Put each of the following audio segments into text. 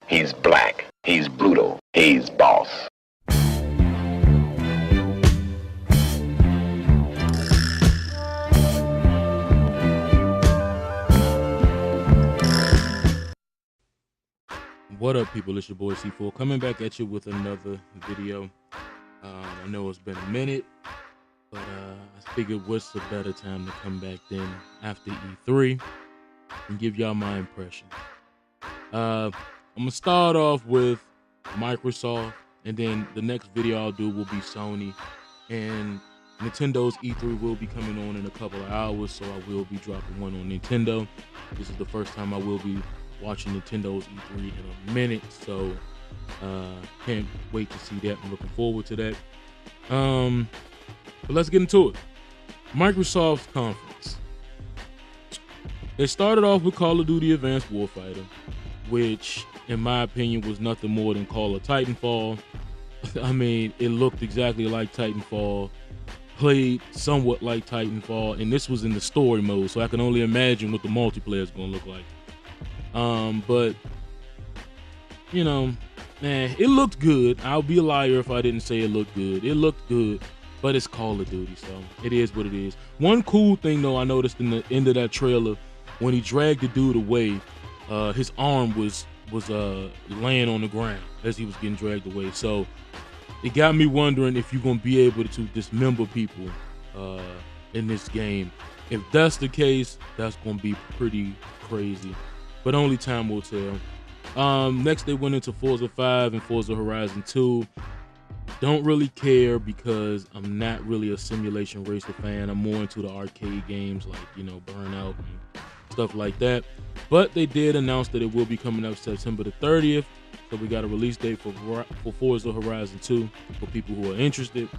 He's black. He's brutal. He's boss. What up, people? It's your boy C4 coming back at you with another video. I know it's been a minute, but I figured what's a better time to come back than after E3 and give y'all my impression. I'm gonna start off with Microsoft, and then the next video I'll do will be Sony, and Nintendo's E3 will be coming on in a couple of hours, so I will be dropping one on Nintendo. This is the first time I will be watching Nintendo's E3 in a minute, so can't wait to see that. I'm looking forward to that. But let's get into it. Microsoft's conference. They started off with Call of Duty Advanced Warfighter, which in my opinion was nothing more than Call of Titanfall. I mean, it looked exactly like Titanfall, played somewhat like Titanfall, and this was in the story mode, so I can only imagine what the multiplayer is going to look like. But you know, it looked good. I'll be a liar if I didn't say it looked good. It looked good, but it's Call of Duty, so it is what it is. One cool thing though I noticed in the end of that trailer, when he dragged the dude away, his arm was laying on the ground as he was getting dragged away. So it got me wondering if you're gonna be able to dismember people in this game. If that's the case, that's gonna be pretty crazy, but only time will tell. Next they went into Forza 5 and Forza Horizon 2. Don't really care because I'm not really a simulation racer fan. I'm more into the arcade games like, you know, Burnout and stuff like that. But they did announce that it will be coming up September the 30th. So we got a release date for Forza Horizon 2 for people who are interested.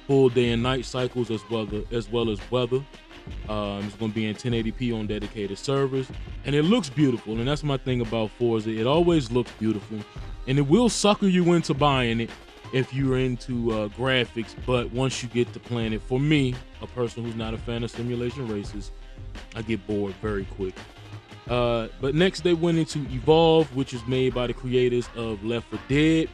Full day and night cycles as well as weather. It's going to be in 1080p on dedicated servers, and it looks beautiful. And that's my thing about Forza. It always looks beautiful, and it will sucker you into buying it if you're into graphics. But once you get to playing it, for me, a person who's not a fan of simulation races, I get bored very quick. But next they went into Evolve, which is made by the creators of Left 4 Dead.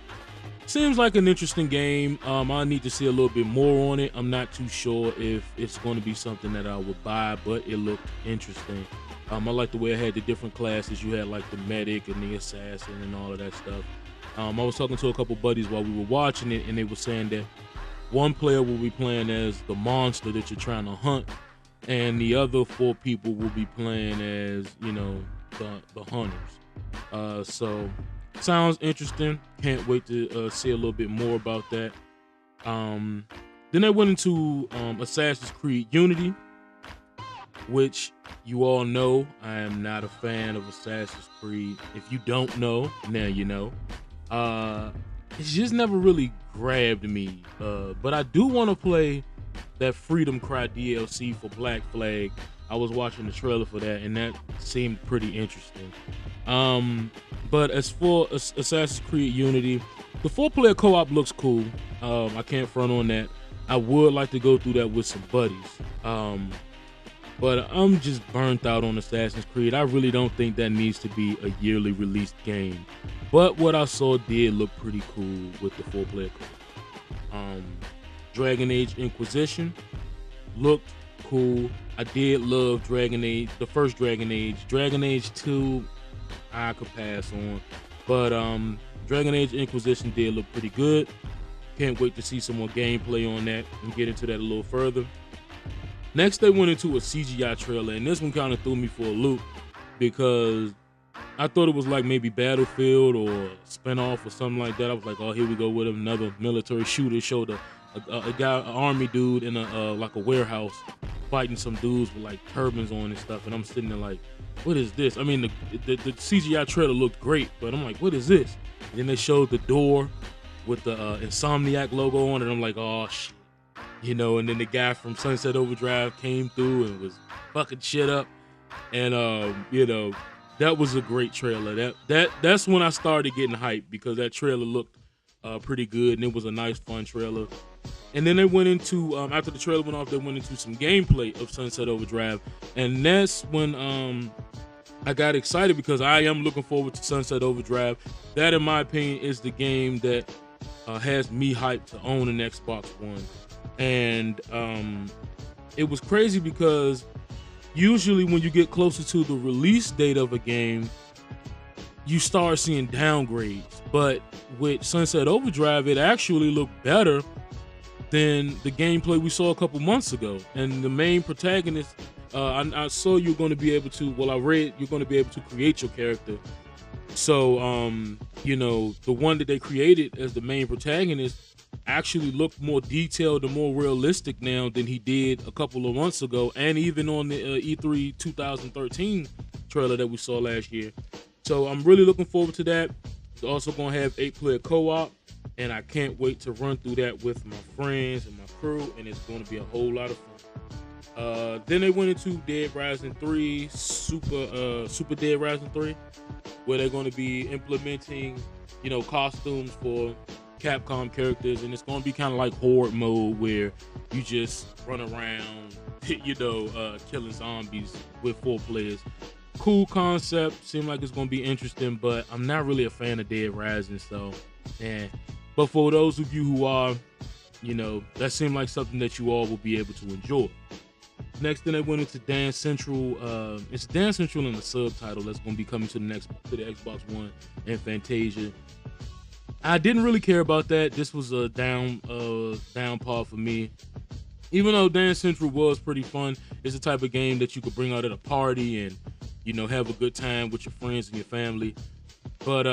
Seems like an interesting game. I need to see a little bit more on it. I'm not too sure if it's going to be something that I would buy, but it looked interesting. I like the way it had the different classes. You had like the medic and the assassin and all of that stuff. I was talking to a couple buddies while we were watching it, and they were saying that one player will be playing as the monster that you're trying to hunt, and the other 4 people will be playing as, you know, the hunters. So sounds interesting. Can't wait to see a little bit more about that. Then they went into Assassin's Creed Unity, which you all know I am not a fan of Assassin's Creed. If you don't know, now you know. It's just never really grabbed me. But I do want to play that Freedom Cry DLC for Black Flag. I was watching the trailer for that, and that seemed pretty interesting. But as for Assassin's Creed Unity, the 4-player co-op looks cool. I can't front on that. I would like to go through that with some buddies. But I'm just burnt out on Assassin's Creed. I really don't think that needs to be a yearly released game. But what I saw did look pretty cool with the 4-player co-op. Dragon Age Inquisition looked cool. I did love Dragon Age, the first Dragon Age. Dragon Age 2, I could pass on. But Dragon Age Inquisition did look pretty good. Can't wait to see some more gameplay on that and get into that a little further. Next, they went into a CGI trailer, and this one kind of threw me for a loop because I thought it was like maybe Battlefield or a spinoff or something like that. I was like, oh, here we go with another military shooter. Showed a guy, an army dude in like a warehouse fighting some dudes with like turbans on and stuff, and I'm sitting there like, what is this? I mean, the CGI trailer looked great, but I'm like, what is this? And then they showed the door with the Insomniac logo on it. I'm like, oh shit, you know. And then the guy from Sunset Overdrive came through and was fucking shit up, and you know, that was a great trailer. That's when I started getting hyped because that trailer looked pretty good, and it was a nice, fun trailer. And then they went into, after the trailer went off, they went into some gameplay of Sunset Overdrive. And that's when I got excited because I am looking forward to Sunset Overdrive. That, in my opinion, is the game that has me hyped to own an Xbox One. And it was crazy because usually when you get closer to the release date of a game, you start seeing downgrades. But with Sunset Overdrive, it actually looked better than the gameplay we saw a couple months ago. And the main protagonist, I saw you're going to be able to, well, I read you're going to be able to create your character. So, you know, the one that they created as the main protagonist actually looked more detailed and more realistic now than he did a couple of months ago, and even on the E3 2013 trailer that we saw last year. So I'm really looking forward to that. It's also going to have 8-player co-op, and I can't wait to run through that with my friends and my crew, and it's going to be a whole lot of fun. Then they went into Dead Rising 3, Super Dead Rising 3, where they're going to be implementing, you know, costumes for Capcom characters, and it's going to be kind of like horde mode where you just run around, you know, killing zombies with 4 players. Cool concept. Seems like it's going to be interesting, but I'm not really a fan of Dead Rising, so yeah. But for those of you who are, you know, that seemed like something that you all will be able to enjoy. Next thing, they went into Dance Central. It's Dance Central in the subtitle that's going to be coming to the Xbox One and Fantasia. I didn't really care about that. This was a down part for me. Even though Dance Central was pretty fun, it's the type of game that you could bring out at a party and, you know, have a good time with your friends and your family. But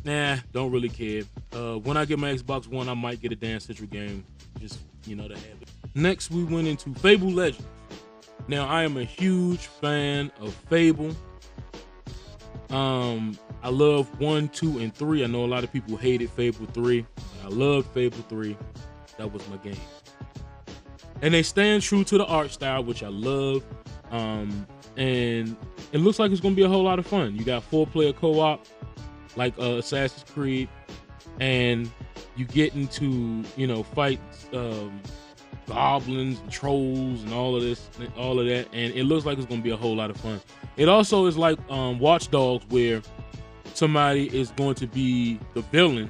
nah, don't really care. When I get my Xbox One, I might get a Dance Central game, just, you know, to have it. Next, we went into Fable Legends. Now, I am a huge fan of Fable. I love 1, 2, and 3. I know a lot of people hated Fable 3. I loved Fable 3. That was my game. And they stand true to the art style, which I love. And it looks like it's going to be a whole lot of fun. You got 4-player co-op, like Assassin's Creed, and you get into, you know, fight goblins and trolls and all of that, and it looks like it's going to be a whole lot of fun. It also is like Watch Dogs, where somebody is going to be the villain,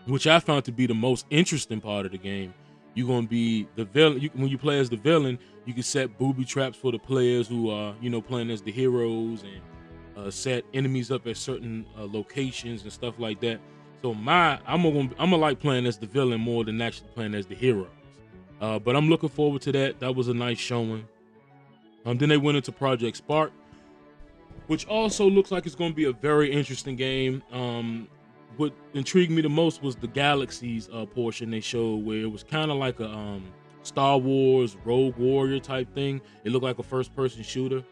which I found to be the most interesting part of the game. You're going to be the villain. When you play as the villain, you can set booby traps for the players who are, you know, playing as the heroes, and set enemies up at certain locations and stuff like that. So I'm gonna like playing as the villain more than actually playing as the hero. But I'm looking forward to that. That was a nice showing. Then they went into Project Spark, which also looks like it's going to be a very interesting game. What intrigued me the most was the Galaxies portion they showed, where it was kind of like a Star Wars Rogue Warrior type thing. It looked like a first-person shooter.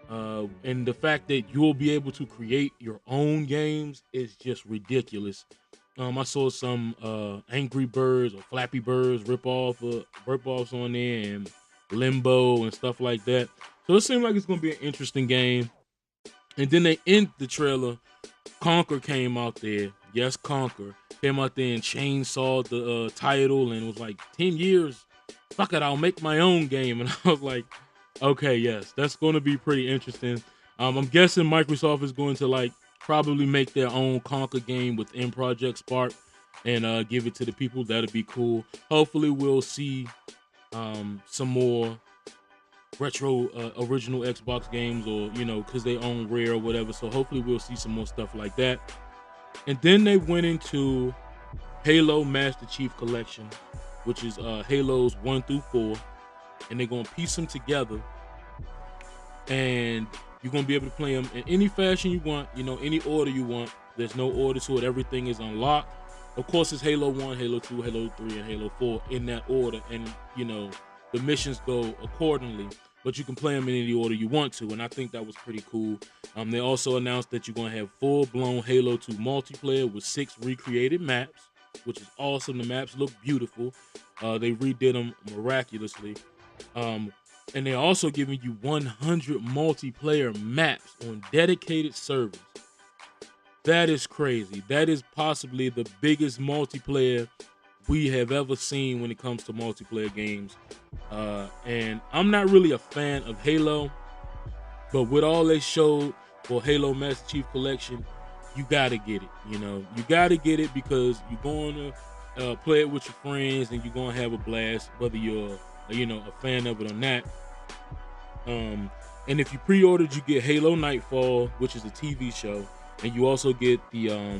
And the fact that you'll be able to create your own games is just ridiculous. I saw some Angry Birds or Flappy Birds rip-offs on there, and Limbo and stuff like that. So it seemed like it's going to be an interesting game. And then they end the trailer. Conker came out there. Yes, Conker came out there and chainsawed the title, and it was like 10 years. Fuck it, I'll make my own game. And I was like, okay, yes, that's going to be pretty interesting. I'm guessing Microsoft is going to like probably make their own Conker game within Project Spark and give it to the people. That'll be cool. Hopefully we'll see some more retro original Xbox games, or, you know, because they own Rare or whatever. So hopefully we'll see some more stuff like that. And then they went into Halo Master Chief Collection, which is Halos 1 through 4, and they're gonna piece them together, and you're gonna be able to play them in any fashion you want, you know, any order you want. There's no order to it. Everything is unlocked. Of course, it's Halo 1, Halo 2, Halo 3, and Halo 4 in that order, and, you know, the missions go accordingly, but you can play them in any order you want to, and I think that was pretty cool. They also announced that you're going to have full-blown Halo 2 multiplayer with 6 recreated maps, which is awesome. The maps look beautiful. They redid them miraculously. And they're also giving you 100 multiplayer maps on dedicated servers. That is crazy. That is possibly the biggest multiplayer we have ever seen when it comes to multiplayer games. And I'm not really a fan of Halo, but with all they showed for Halo Master Chief Collection, you gotta get it. You know, you gotta get it because you're going to play it with your friends and you're gonna have a blast, whether you're a fan of it or not. And if you pre-ordered, you get Halo Nightfall, which is a TV show, and you also get the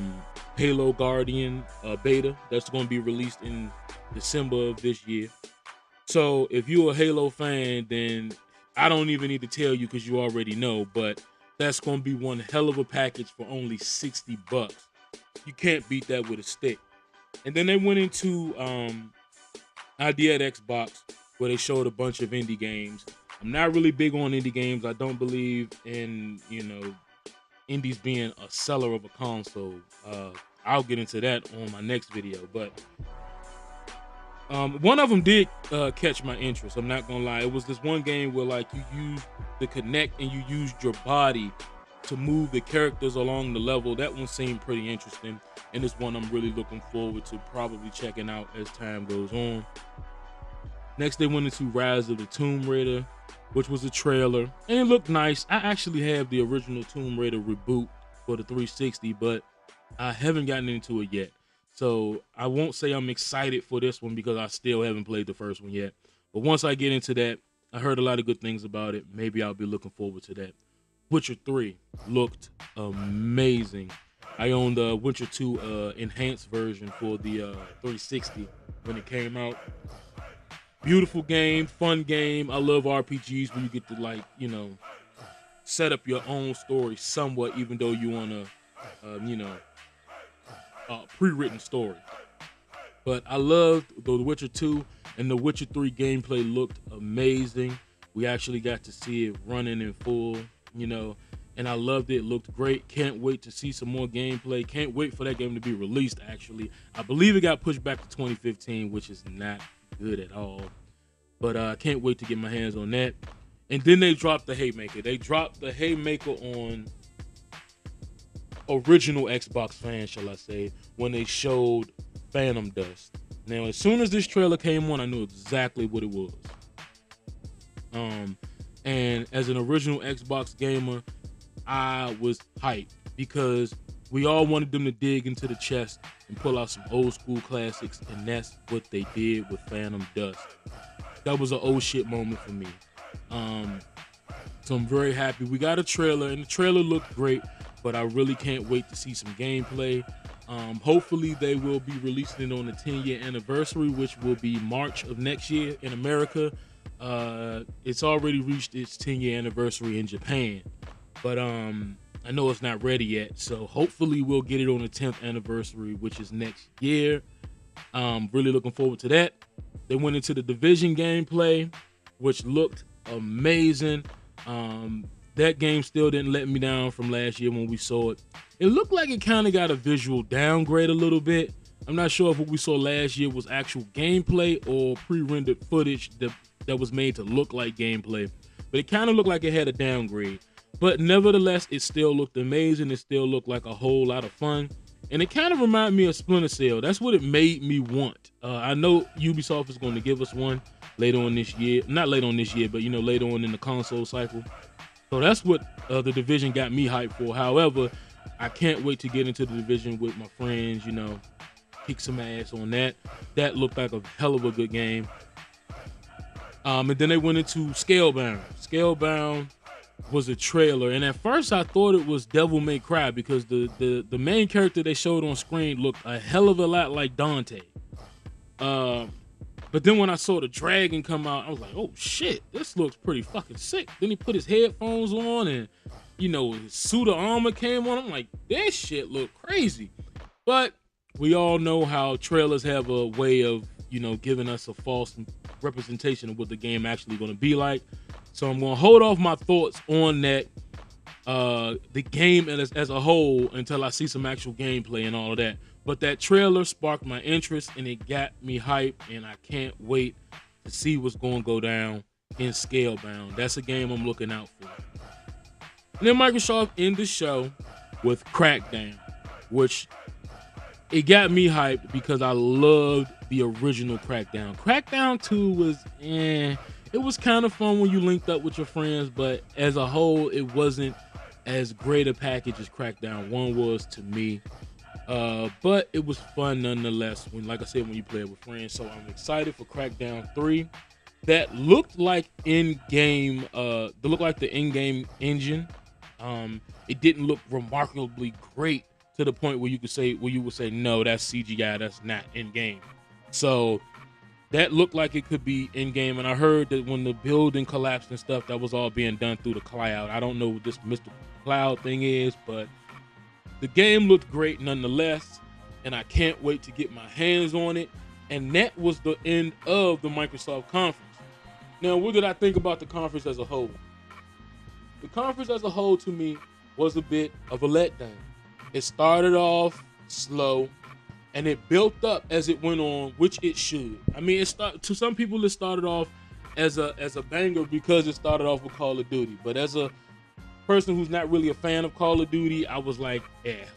Halo Guardian beta that's going to be released in December of this year. So if you're a Halo fan, then I don't even need to tell you because you already know, but that's going to be one hell of a package for only $60. You can't beat that with a stick. And then they went into Idea at Xbox, where they showed a bunch of indie games. I'm not really big on indie games. I don't believe in, indies being a seller of a console. I'll get into that on my next video. But one of them did catch my interest. I'm not gonna lie. It was this one game where like you used the Kinect and you used your body to move the characters along the level. That one seemed pretty interesting, and it's one I'm really looking forward to probably checking out as time goes on. Next, they went into Rise of the Tomb Raider, which was a trailer, and it looked nice. I actually have the original Tomb Raider reboot for the 360, but I haven't gotten into it yet. So I won't say I'm excited for this one because I still haven't played the first one yet. But once I get into that, I heard a lot of good things about it. Maybe I'll be looking forward to that. Witcher 3 looked amazing. I owned the Witcher 2 enhanced version for the 360 when it came out. Beautiful game, fun game. I love RPGs where you get to set up your own story somewhat, even though you want a pre-written story. But I loved The Witcher 2, and The Witcher 3 gameplay looked amazing. We actually got to see it running in full, and I loved it. It looked great. Can't wait to see some more gameplay. Can't wait for that game to be released, actually. I believe it got pushed back to 2015, which is not good at all. But I can't wait to get my hands on that. And then they dropped the Haymaker. They dropped the Haymaker on original Xbox fans, shall I say, when they showed Phantom Dust. Now, as soon as this trailer came on, I knew exactly what it was. And as an original Xbox gamer, I was hyped because we all wanted them to dig into the chest and pull out some old school classics, and that's what they did with Phantom Dust. That was an old shit moment for me. So I'm very happy. We got a trailer, and the trailer looked great, but I really can't wait to see some gameplay. Hopefully they will be releasing it on the 10-year anniversary, which will be March of next year in America. It's already reached its 10-year anniversary in Japan, but I know it's not ready yet. So hopefully we'll get it on the 10th anniversary, which is next year. Really looking forward to that. They went into the Division gameplay, which looked amazing. That game still didn't let me down from last year when we saw it. It looked like it kind of got a visual downgrade a little bit. I'm not sure if what we saw last year was actual gameplay or pre-rendered footage that was made to look like gameplay, but it kind of looked like it had a downgrade. But nevertheless, it still looked amazing. It still looked like a whole lot of fun. And it kind of reminded me of Splinter Cell. That's what it made me want. I know Ubisoft is going to give us one later on this year. Not later on this year, but later on in the console cycle. So that's what the Division got me hyped for. However, I can't wait to get into the Division with my friends, kick some ass on that. That looked like a hell of a good game. And then they went into Scalebound. Scalebound was a trailer, and at first I thought it was Devil May Cry because the main character they showed on screen looked a hell of a lot like Dante. But then when I saw the dragon come out, I was like, oh shit, this looks pretty fucking sick. Then he put his headphones on and his suit of armor came on. I'm like, this shit look crazy. But we all know how trailers have a way of giving us a false representation of what the game actually going to be like. So I'm going to hold off my thoughts on that, the game as a whole, until I see some actual gameplay and all of that. But that trailer sparked my interest, and it got me hyped, and I can't wait to see what's going to go down in Scalebound. That's a game I'm looking out for. And then Microsoft ended the show with Crackdown, which it got me hyped because I loved the original Crackdown. Crackdown 2 was it was kind of fun when you linked up with your friends, but as a whole, it wasn't as great a package as Crackdown 1 was to me. But it was fun nonetheless, like I said, when you play it with friends. So I'm excited for Crackdown 3. That looked like in-game, looked like the in-game engine. It didn't look remarkably great to the point where you would say, no, that's CGI, that's not in-game. So that looked like it could be in-game, and I heard that when the building collapsed and stuff, that was all being done through the cloud. I don't know what this Mr. Cloud thing is, but the game looked great nonetheless, and I can't wait to get my hands on it. And that was the end of the Microsoft conference. Now, what did I think about the conference as a whole? The conference as a whole, to me, was a bit of a letdown. It started off slow, and it built up as it went on, which it should. I mean, to some people, it started off as a banger because it started off with Call of Duty. But as a person who's not really a fan of Call of Duty, I was like,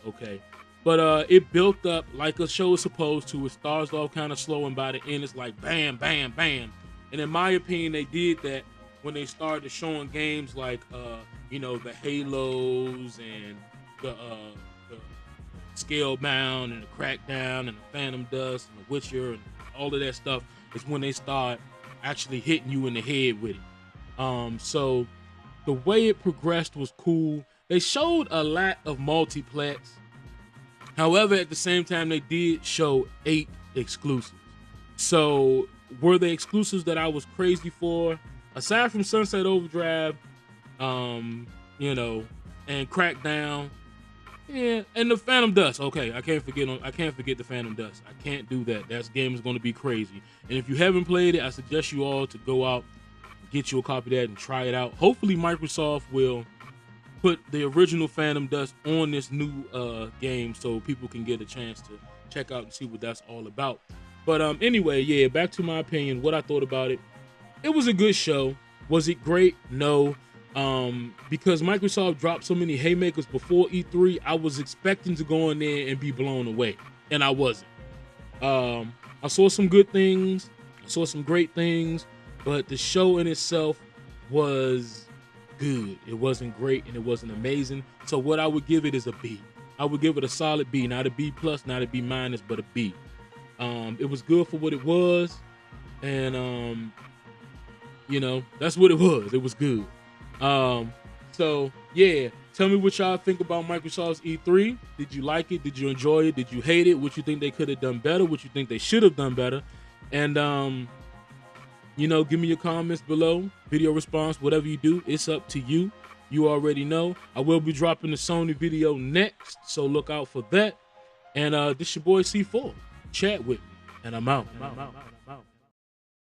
okay. But it built up like a show is supposed to. It starts off kind of slow, and by the end, it's like bam, bam, bam. And in my opinion, they did that when they started showing games like, the Halos and the Scalebound and the Crackdown and the Phantom Dust and the Witcher and all of that stuff. Is when they start actually hitting you in the head with it. So the way it progressed was cool. They showed a lot of multiplex. However, at the same time, they did show 8 exclusives. So were they exclusives that I was crazy for? Aside from Sunset Overdrive, and Crackdown, and the Phantom Dust. Okay, I can't forget the Phantom Dust. I can't do that. That game is going to be crazy. And if you haven't played it, I suggest you all to go out, get you a copy of that, and try it out. Hopefully, Microsoft will put the original Phantom Dust on this new game so people can get a chance to check out and see what that's all about. But anyway, back to my opinion, what I thought about it. It was a good show. Was it great? No. Because Microsoft dropped so many haymakers before E3, I was expecting to go in there and be blown away, and I wasn't. I saw some good things, I saw some great things, but the show in itself was good. It wasn't great and it wasn't amazing. So what I would give it is a B. I would give it a solid B, not a B plus, not a B minus, but a B. It was good for what it was, and that's what it was. It was good. So yeah, tell me what y'all think about Microsoft's E3. Did you like it? Did you enjoy it? Did you hate it? What you think they could have done better? What you think they should have done better? And give me your comments below, video response, whatever you do, it's up to you. You already know. I will be dropping the Sony video next, so look out for that. And this your boy C4. Chat with me, and I'm out.